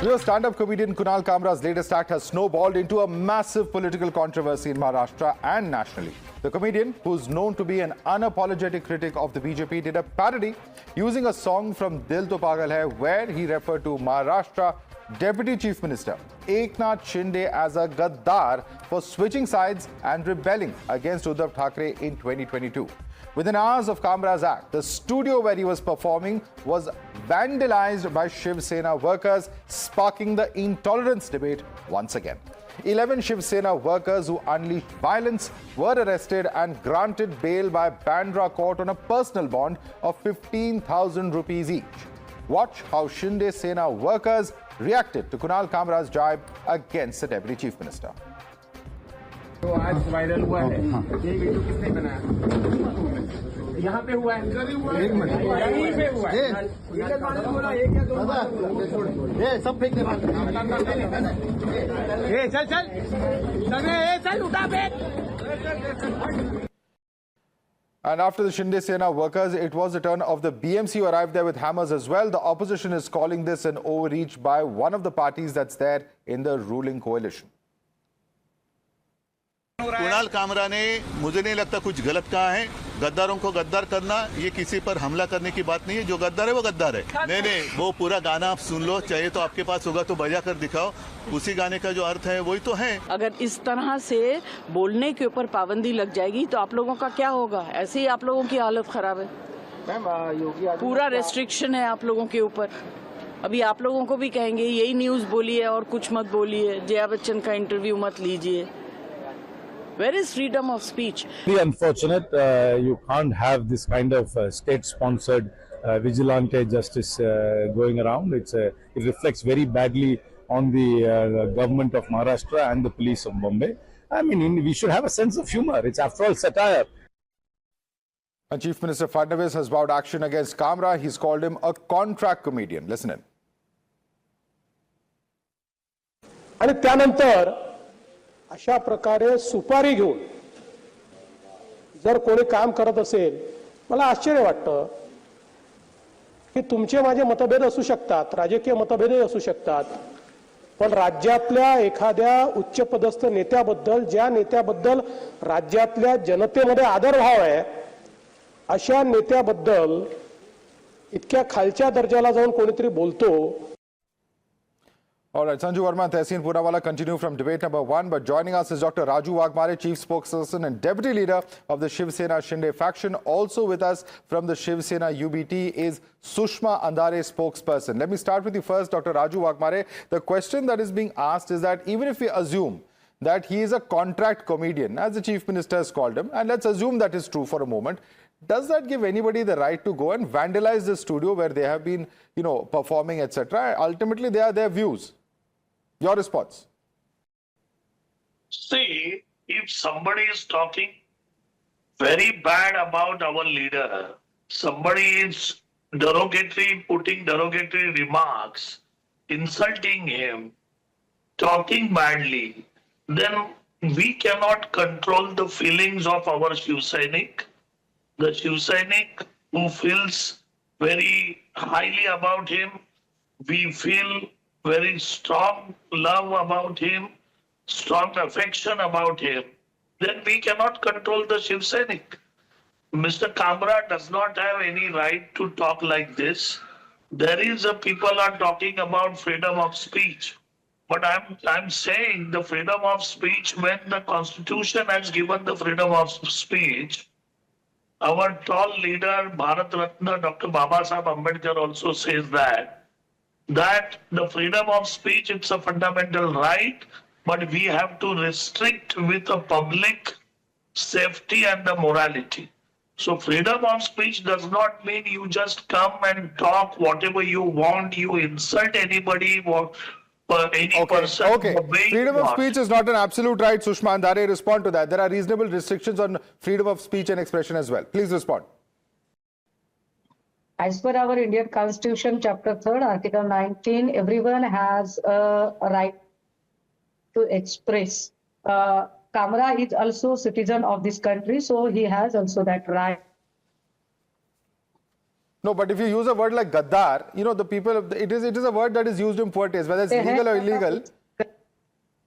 Your stand-up comedian Kunal Kamra's latest act has snowballed into a massive political controversy in Maharashtra and nationally. The comedian, who's known to be an unapologetic critic of the BJP, did a parody using a song from Dil To Pagal Hai, where he referred to Maharashtra Deputy Chief Minister Eknath Shinde as a gaddar for switching sides and rebelling against Uddhav Thackeray in 2022. Within hours of Kamra's act, the studio where he was performing was vandalized by Shiv Sena workers, sparking the intolerance debate once again. 11 Shiv Sena workers who unleashed violence were arrested and granted bail by Bandra court on a personal bond of 15,000 rupees each. Watch how Shinde Sena workers reacted to Kunal Kamra's jibe against the Deputy Chief Minister. तो आज viral हुआ है ये video किसने बनाया यहाँ पे हुआ है एक मिनट यहीं पे हुआ है एक या दो ये सब फेंक दे ये चल चल ये चल उठा फेंक. And after the Shinde Sena workers, it was the turn of the BMC who arrived there with hammers as well. The opposition is calling this an overreach by one of the parties that's there in the ruling coalition. Kunal Kamra ने मुझे नहीं लगता कुछ गलत कहा है. गद्दारों को गद्दार करना ये किसी पर हमला करने की बात नहीं है. जो गद्दार है वो गद्दार है. नहीं वो पूरा गाना आप सुन लो, चाहिए तो आपके पास होगा तो बजा कर दिखाओ. उसी गाने का जो अर्थ है वही तो है. अगर इस तरह से बोलने के ऊपर पाबंदी लग जाएगी तो आप लोगों का क्या होगा? ऐसे ही आप लोगों की हालत खराब है. पूरा रेस्ट्रिक्शन है आप लोगों के ऊपर. अभी आप लोगों को भी कहेंगे यही न्यूज बोलिए और कुछ मत बोलिए, जया बच्चन का इंटरव्यू मत लीजिए. Where is freedom of speech? Very unfortunate. You can't have this kind of state-sponsored vigilante justice going around. It reflects very badly on the government of Maharashtra and the police of Bombay. I mean, we should have a sense of humor. It's after all satire. And Chief Minister Fadnavis has vowed action against Kamra. He's called him a contract comedian. Listen in. आणि त्यानंतर अशा प्रकारे सुपारी घेऊन जर कोणी काम करत असेल, मला आश्चर्य वाटतं की तुमचे माझे मतभेद असू शकतात, राजकीय मतभेदही असू शकतात, पण राज्यातल्या एखाद्या उच्चपदस्थ नेत्याबद्दल, ज्या नेत्याबद्दल राज्यातल्या जनतेमध्ये आदरभाव आहे, अशा नेत्याबद्दल इतक्या खालच्या दर्जाला जाऊन कोणीतरी बोलतो. All right, Sanju Verma and Tehseen Poonawala continue from debate number 1, but joining us is Dr. Raju Wagmare, Chief Spokesperson and Deputy Leader of the Shiv Sena Shinde faction. Also with us from the Shiv Sena UBT is Sushma Andare, spokesperson. Let me start with you first, Dr. Raju Wagmare. The question that is being asked is that even if we assume that he is a contract comedian, as the Chief Minister has called him, and let's assume that is true for a moment, does that give anybody the right to go and vandalize the studio where they have been, performing, etc.? Ultimately, they are their views. Your response? See, if somebody is talking very bad about our leader, somebody is putting derogatory remarks, insulting him, talking badly, then we cannot control the feelings of our Shiv Sainik. The Shiv Sainik who feels very highly about him, we feel very strong love about him, strong affection about him, then we cannot control the Shiv Sainik. Mr. Kamra does not have any right to talk like this. There is people are talking about freedom of speech. But I'm saying the freedom of speech, when the Constitution has given the freedom of speech, our tall leader, Bharat Ratna, Dr. Babasaheb Ambedkar also says that the freedom of speech, it's a fundamental right, but we have to restrict with the public safety and the morality. So freedom of speech does not mean you just come and talk whatever you want, you insult anybody or any person. Okay. Freedom of speech is not an absolute right. Sushma Andare, respond to that. There are reasonable restrictions on freedom of speech and expression as well. Please respond. As per our Indian Constitution, Chapter 3, Article 19, everyone has a right to express. Kamra is also citizen of this country, so he has also that right. No, but if you use a word like gaddar, you know, the people, it is a word that is used in poor taste, whether it's legal or illegal.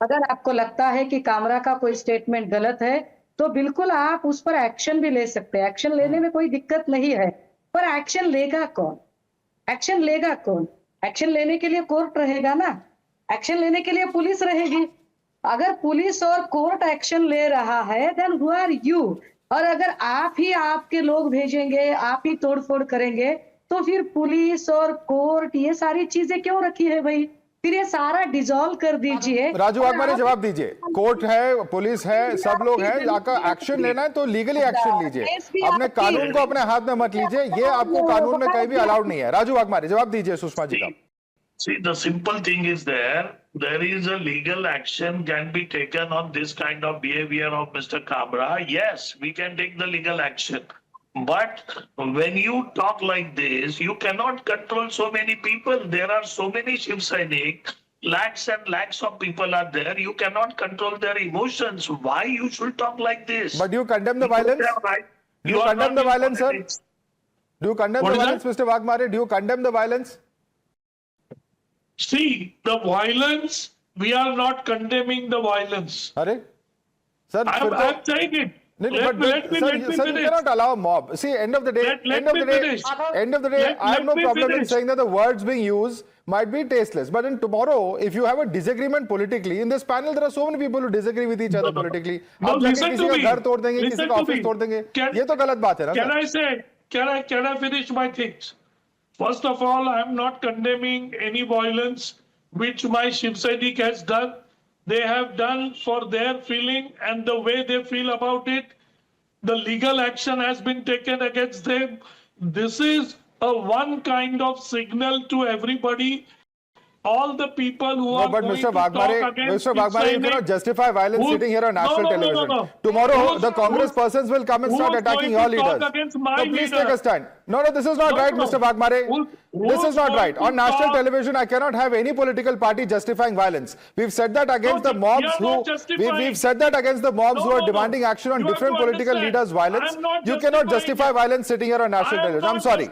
अगर आपको लगता है कि कामरा का कोई statement गलत है तो बिल्कुल आप उस पर एक्शन भी ले सकते हैं। एक्शन लेने में कोई दिक्कत नहीं है, पर एक्शन लेगा कौन? एक्शन लेगा कौन? एक्शन लेने के लिए कोर्ट रहेगा ना, एक्शन लेने के लिए पुलिस रहेगी। अगर पुलिस और कोर्ट एक्शन ले रहा है देन हु आर यू? और अगर आप ही आपके लोग भेजेंगे, आप ही तोड़फोड़ करेंगे, तो फिर पुलिस और कोर्ट ये सारी चीजें क्यों रखी है भाई? फिर ये सारा डिसॉल्व कर दीजिए। राजू वाघमारे जवाब दीजिए, कोर्ट है, पुलिस है, सब लोग हैं, जाकर एक्शन लेना है तो लीगली एक्शन लीजिए, अपने कानून को अपने हाथ में मत लीजिए, ये आपको कानून में कहीं भी अलाउड नहीं है। राजू वाघमारे जवाब दीजिए सुषमा जी का। See, the simple thing is there is a legal action can be taken on this kind of behavior of Mr. Kamra. Yes, we can take the legal action. But when you talk like this, you cannot control so many people. There are so many Shiv Sainik, lakhs and lakhs of people are there. You cannot control their emotions. Why you should talk like this? But do you condemn the violence? Do you condemn the violence, sir? Do you condemn the violence, Mr. Waghmare? Do you condemn the violence? See, the violence, we are not condemning the violence. Arey? Sir, I'm saying it. No, Let me sir, you cannot allow a mob. See, end of the day, I have no problem in saying that the words being used might be tasteless. But in tomorrow, if you have a disagreement politically, in this panel there are so many people who disagree with each other politically. No, listen to me. घर तोड़ देंगे, किसी का office तोड़ देंगे, ये तो गलत बात है ना? Can I finish my things? First of all, I am not condemning any violence which my Shiv Sainik has done. They have done for their feeling and the way they feel about it. The legal action has been taken against them. This is a one kind of signal to everybody. All the people who are going to talk against Mr. Waghmare, you cannot justify violence sitting here on national television. Tomorrow, the Congress persons will come and start attacking your leaders. So please take a stand. No, this is not right, Mr. Waghmare. This is not right. On national television, I cannot have any political party justifying violence. We've said that against the mobs we've said that against the mobs who are demanding action on different political leaders' violence. You cannot justify violence sitting here on national television. I'm sorry.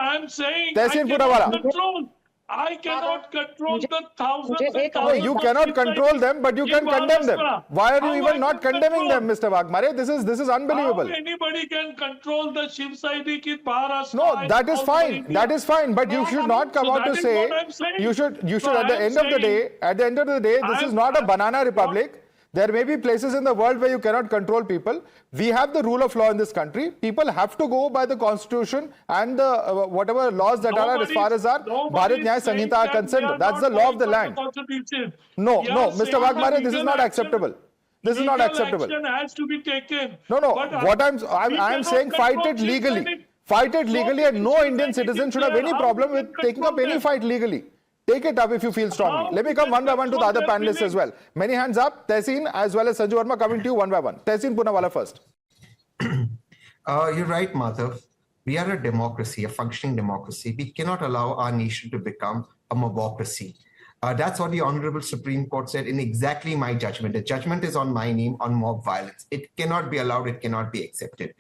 I'm saying Tehseen Punawala. I cannot control the thousands and No, you cannot control them, but you can condemn them. Why are you even not condemning them, Mr. Waghmare? This is unbelievable. How anybody can control the Shiv Sainik in Maharashtra? No, that is fine. That is fine. But you should not come out to say, you should at the end of the day, this is not a banana republic. There may be places in the world where you cannot control people. We have the rule of law in this country. People have to go by the constitution and the whatever laws that are as far as our Bharat Nyaya Sanhita are concerned. That's the law of the land. No, Mr. Waghmare, this is not acceptable. This is not acceptable. Action has to be taken. No. What I'm saying, fight it legally. Fight it legally, and no Indian citizen should have any problem with taking up any fight legally. Take it up if you feel strongly. Let me come one by one to the other panelists as well. Many hands up. Tehseen as well as Sanju Verma coming to you one by one. Tehseen Punawala first. You're right, Madhav. We are a democracy, a functioning democracy. We cannot allow our nation to become a mobocracy. That's what the Honorable Supreme Court said in exactly my judgment. The judgment is on my name on mob violence. It cannot be allowed. It cannot be accepted.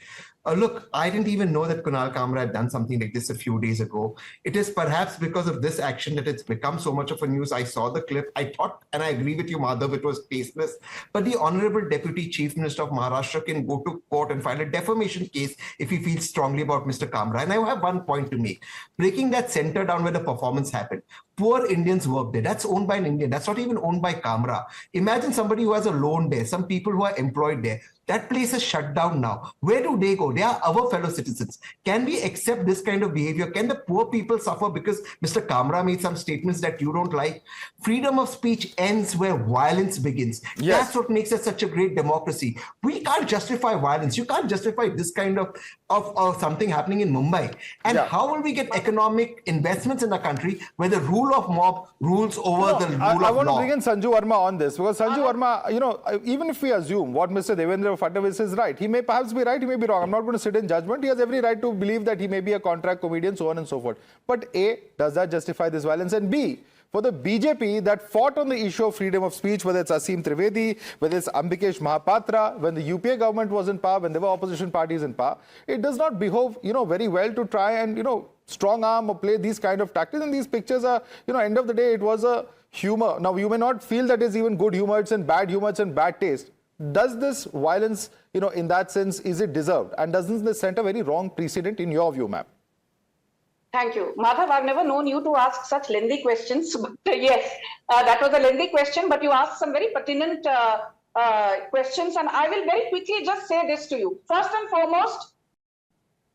Look, I didn't even know that Kunal Kamra had done something like this a few days ago. It is perhaps because of this action that it's become so much of a news. I saw the clip. I thought, and I agree with you, Madhav, it was tasteless. But the Honorable Deputy Chief Minister of Maharashtra can go to court and file a defamation case if he feels strongly about Mr. Kamra. And I have one point to make. Breaking that center down where the performance happened. Poor Indians work there. That's owned by an Indian. That's not even owned by Kamra. Imagine somebody who has a loan there, some people who are employed there. That place is shut down now. Where do they go? They are our fellow citizens. Can we accept this kind of behavior? Can the poor people suffer because Mr. Kamra made some statements that you don't like? Freedom of speech ends where violence begins. Yes. That's what makes us such a great democracy. We can't justify violence. You can't justify this kind of something happening in Mumbai. And how will we get economic investments in the country where the rule of mob rules over the rule of law? I want to bring in Sanju Verma on this because Sanju Verma, even if we assume what Mr. Devendra Fadnavis is right, he may perhaps be right, he may be wrong. I'm not going to sit in judgment. He has every right to believe that he may be a contract comedian, so on and so forth. But A, does that justify this violence? And B, for the BJP that fought on the issue of freedom of speech, whether it's Asim Trivedi, whether it's Ambikesh Mahapatra, when the UPA government was in power, when there were opposition parties in power, it does not behove, very well to try and, strong arm or play these kind of tactics. And these pictures are, end of the day, it was a humor. Now, you may not feel that is even good humor, it's in bad humor, it's in bad taste. Does this violence, in that sense, is it deserved? And doesn't this set a very wrong precedent in your view, ma'am? Thank you. Madhav, I've never known you to ask such lengthy questions. But yes, that was a lengthy question, but you asked some very pertinent questions. And I will very quickly just say this to you. First and foremost,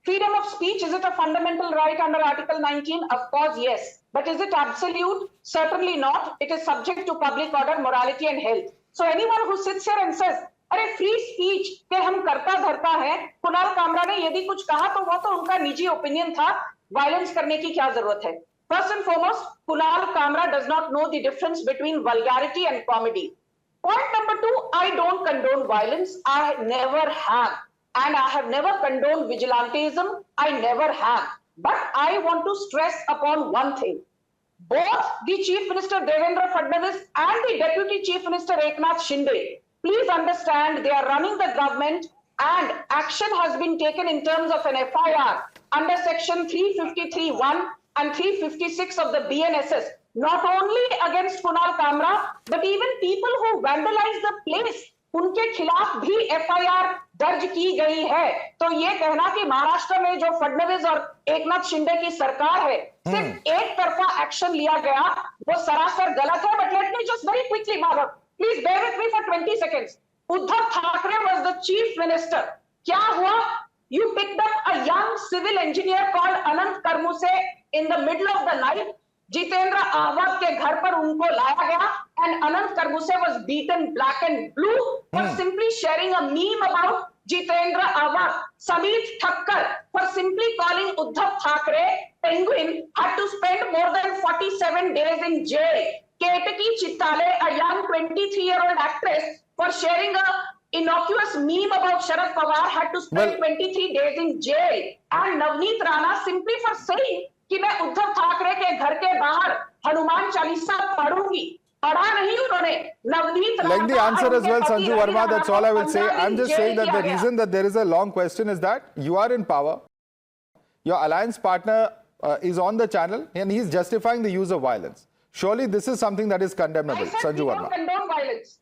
freedom of speech, is it a fundamental right under Article 19? Of course, yes. But is it absolute? Certainly not. It is subject to public order, morality and health. So anyone who sits here and says, अरे free speech के हम करता धरता है, कुणाल कामरा ने यदि कुछ कहा तो वो तो उनका निजी ओपिनियन था, वायलेंस करने की क्या जरूरत है? First and foremost, Kunal Kamra does not know the difference between vulgarity and comedy. Point number two, I don't condone violence. I never have. And I have never condoned vigilantism. I never have. But I want to stress upon one thing. Both the Chief Minister Devendra Fadnavis and the Deputy Chief Minister Eknath Shinde, please understand they are running the government and action has been taken in terms of an FIR under section 353(1) and 356 of the BNSS, not only against Kunal Kamra, but even people who vandalized the place, उनके खिलाफ भी FIR दर्ज की गई है। तो ये कहना कि महाराष्ट्र में जो फडणवीस और एकनाथ शिंदे की सरकार है, सिर्फ एक तरफा एक्शन लिया गया, वो सरासर गलत है। But let me just very quickly, Madhav, please bear with me for 20 seconds. Uddhav Thackeray was the chief minister. क्या हुआ? You picked up a young civil engineer called Anant Karmuse in the middle of the night. Jitendra आहवाग के घर पर उनको लाया गया and Anant Karmuse was beaten black and blue for simply sharing a meme about Jitendra Ahwag. Sameet Thakkar, for simply calling Uddhav Thackeray penguin, had to spend more than 47 days in jail. Ketaki Chittale, a young 23-year-old actress, for sharing a innocuous meme about Sharad Pawar, had to spend 23 days in jail. And Navneet Rana, simply for saying कि मैं उद्धव ठाकरे के घर के बाहर हनुमान चालीसा पढ़ूंगी, पढ़ा नहीं उन्होंने। Navneet lengthy answer as well, Sanju Verma. That's all I will say. I'm just saying that the reason that there is a long question is that you are in power, your alliance partner is on the channel, and he's justifying the use of violence. Surely this is something that is condemnable, Sanju Verma. I said we don't condone violence.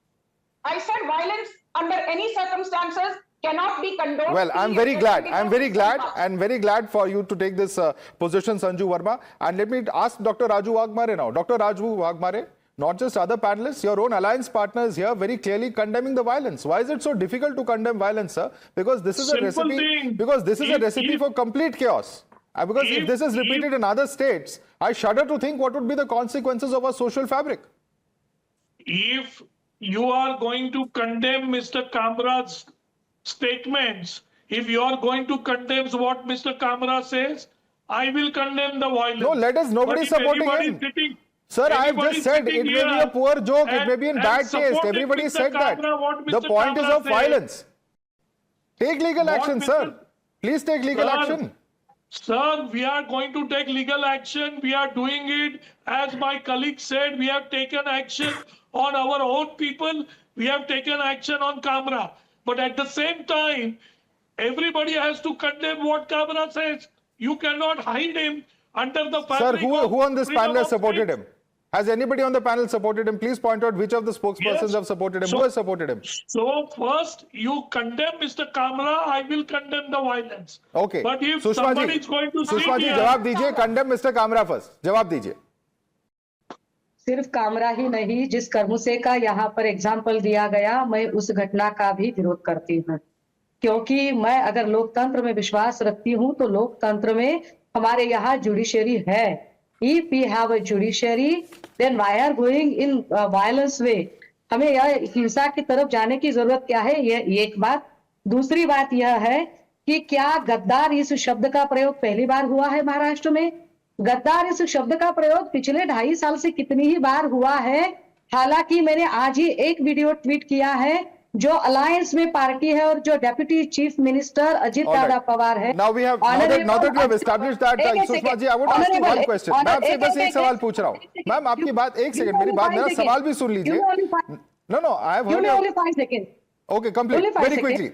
I said violence under any circumstances cannot be condoned. Well, I'm very glad for you to take this position, Sanju Verma. And let me ask Dr. Raju Wagmare now. Dr. Raju Wagmare, not just other panelists, your own alliance partners here very clearly condemning the violence. Why is it so difficult to condemn violence, sir? Because this is a recipe for complete chaos. Because if this is repeated in other states, I shudder to think what would be the consequences of our social fabric. If you are going to condemn Mr. Kamra's statements, if you are going to condemn what Mr. Kamra says, I will condemn the violence. No, nobody supporting him. Sir, I have just said it may be a poor joke, it may be in bad taste. Everybody said that. The point is of violence. Take legal action, sir. Please take legal action. Sir, we are going to take legal action. We are doing it. As my colleague said, we have taken action on our own people. We have taken action on Kamra. But at the same time, everybody has to condemn what Kamra says. You cannot hide him under the fabric. Sir, who on this panel has supported him? Has anybody on the panel supported him? Please point out which of the spokespersons have supported him. Who has supported him? So first, you condemn Mr. Kamra, I will condemn the violence. Okay. But if Sushma somebody ji, is going to Sushma ji, जवाब दीजिए. Condemn Mr. Kamra first. जवाब दीजिए. सिर्फ कामरा ही नहीं, जिस कर्मुसे का यहाँ पर एग्जाम्पल दिया गया, मैं उस घटना का भी विरोध करती हूँ, क्योंकि मैं अगर लोकतंत्र में विश्वास रखती हूँ तो लोकतंत्र में हमारे यहाँ जुडिशरी है. If we have a judiciary, then why are going in violence way? हमें यह हिंसा की तरफ जाने की जरूरत क्या है? ये एक बात. दूसरी बात यह है कि क्या गद्दार इस शब्द का प्रयोग पहली बार हुआ है महाराष्ट्र में? गद्दार इस शब्द का प्रयोग पिछले 2.5 साल से कितनी ही बार हुआ है. हालांकि मैंने आज ही एक वीडियो ट्वीट किया है जो अलायंस में पार्टी है और जो deputy chief minister Ajit Dada Pawar है। Now that we have established that, Sushma ji, I want to ask you one question. मैं आपसे बस एक सवाल पूछ रहा हूँ. मैम, आपकी बात एक सेकंड, मेरी बात, मेरा सवाल भी सुन लीजिए. No, I have heard. Only 5 seconds. Okay, complete. Very quickly.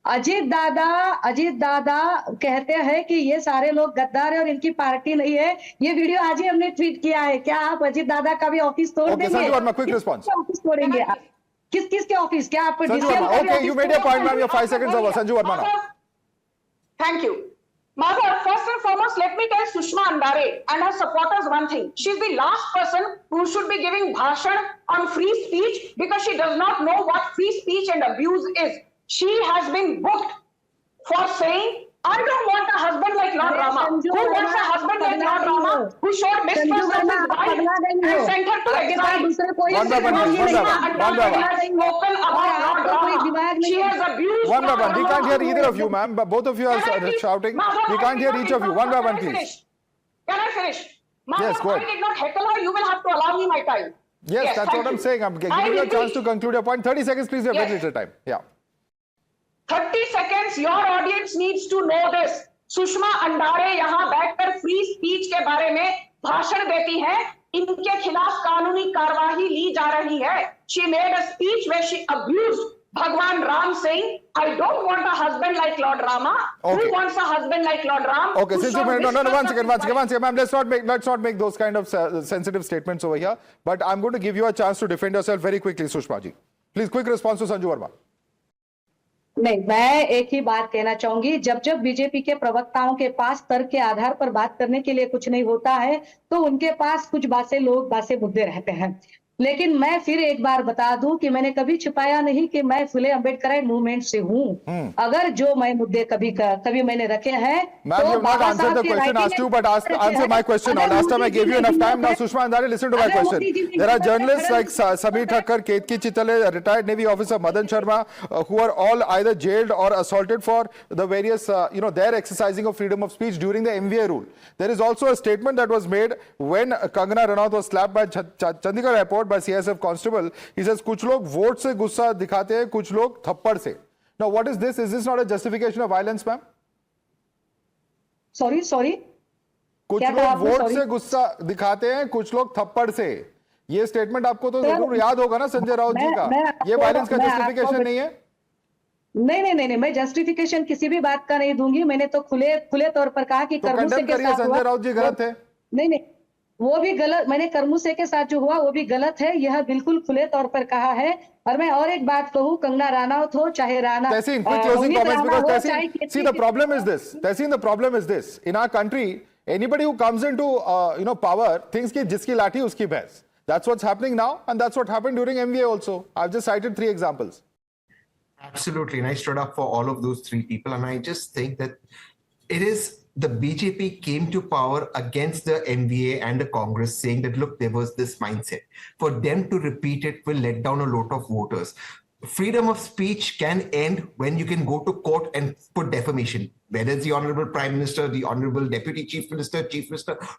Ajit दादा कहते हैं कि ये सारे लोग गद्दार है और इनकी पार्टी नहीं है। ये वीडियो आज ही हमने ट्वीट किया है। क्या आप अजीत दादा का भी ऑफिस तोड़ देंगे? Sanju Verma, quick response. Office तोड़ेंगे आप? किसके ऑफिस? क्या आप? Okay, you made your point, ma'am. Your 5 seconds over. Sanju Verma now. Thank you. Mother, first and foremost, let me tell Sushma Andare and her supporters one thing. She's the last person who should be giving bhashan on free speech because she does not know what free speech and abuse is. She has been booked for saying, I don't want a husband like Lord Rama. Who wants a husband like Lord Rama who showed mistrust of his wife and sent her to exile? One by one. She has abused. One by one. We can't hear either of you, ma'am. But both of you are shouting. We can't hear each of you. One by one, please. Can I finish? Yes, go ahead. I did not heckle her. You will have to allow me my time. Yes, that's what I'm saying. I'm giving you a chance to conclude your point. 30 seconds, please. We have very little time. Yeah. 30 seconds, your audience needs to know this. Sushma अंडारे यहाँ बैठकर free speech के बारे में भाषण देती है। इनके खिलाफ कानूनी कार्यवाही ली जा रही है। She made a speech where she abused Bhagwan Ram, saying, I don't want a husband like Lord Rama. Okay. Who wants a husband like Lord Ram? Okay, since one second, ma'am. Let's not make those kind of sensitive statements over here. But I'm going to give you a chance to defend yourself very quickly, Sushma ji. Please, quick response to Sanju Verma. नहीं, मैं एक ही बात कहना चाहूंगी, जब BJP के प्रवक्ताओं के पास तर्क के आधार पर बात करने के लिए कुछ नहीं होता है तो उनके पास कुछ बातें मुद्दे रहते हैं। लेकिन मैं फिर एक बार बता दूं कि मैंने कभी छिपाया नहीं कि मैं फुले अम्बेडकर मूवमेंट से हूं। अगर जो मैं मुद्दे कभी मैंने रखे हैं Ma'am, you have not answered the question asked you, but answer my question. Last time I gave you enough time. Now, Sushma Andare, listen to my question. There are journalists like Sameer Thakkar, Ketki Chitale, retired Navy officer Madan Sharma, who are all either jailed or assaulted for the various, their exercising of freedom of speech during the MVA rule. There is also a statement that was made when Kangana Ranaut was slapped by Chandigarh airport by CSF constable. He says, कुछ लोग vote से गुस्सा दिखाते हैं, कुछ लोग थप्पड़ से. Now, what is this? Is this not a justification of violence, ma'am? Sorry. कुछ लोग वोट से गुस्सा दिखाते हैं, कुछ लोग थप्पड़ से. ये स्टेटमेंट आपको तो जरूर याद होगा ना संजय राउत जी का. ये वायलेंस का जस्टिफिकेशन नहीं है? नहीं, मैं जस्टिफिकेशन किसी भी बात का नहीं दूंगी। मैंने तो खुले तौर पर कहा कि कर्मुसे के साथ संजय राउत जी गलत है। नहीं, वो भी गलत, मैंने कर्मुसे के साथ जो हुआ वो भी गलत है, यह बिल्कुल खुले तौर पर कहा है। और मैं और एक बात कहूँ, कंगना राणावत हो चाहे Rana, Tehseen, quick closing comments, because Tehseen, see, the problem is this. Tehseen, the problem is this. In our country, anybody who comes into power thinks कि जिसकी लाठी उसकी भैंस. That's what's happening now, and that's what happened during MVA also. I've just cited 3 examples. Absolutely, and I stood up for all of those 3 people, and I just think that it is the BJP came to power against the MVA and the Congress, saying that, look, there was this mindset. For them to repeat it will let down a lot of voters. Freedom of speech can end when you can go to court and put defamation. Whether it's the Honorable Prime Minister, the Honorable Deputy Chief Minister,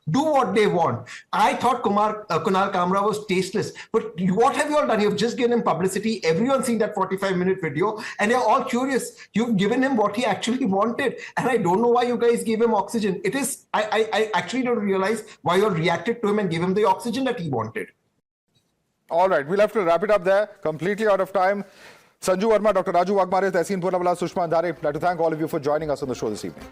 do what they want. I thought Kunal Kamra was tasteless. But what have you all done? You've just given him publicity. Everyone's seen that 45-minute video and they're all curious. You've given him what he actually wanted. And I don't know why you guys gave him oxygen. I actually don't realize why you all reacted to him and gave him the oxygen that he wanted. All right, we'll have to wrap it up there. Completely out of time. Sanju Verma, Dr. Raju Wagmare, Tehseen Poonawala, Sushma Andare. I'd like to thank all of you for joining us on the show this evening.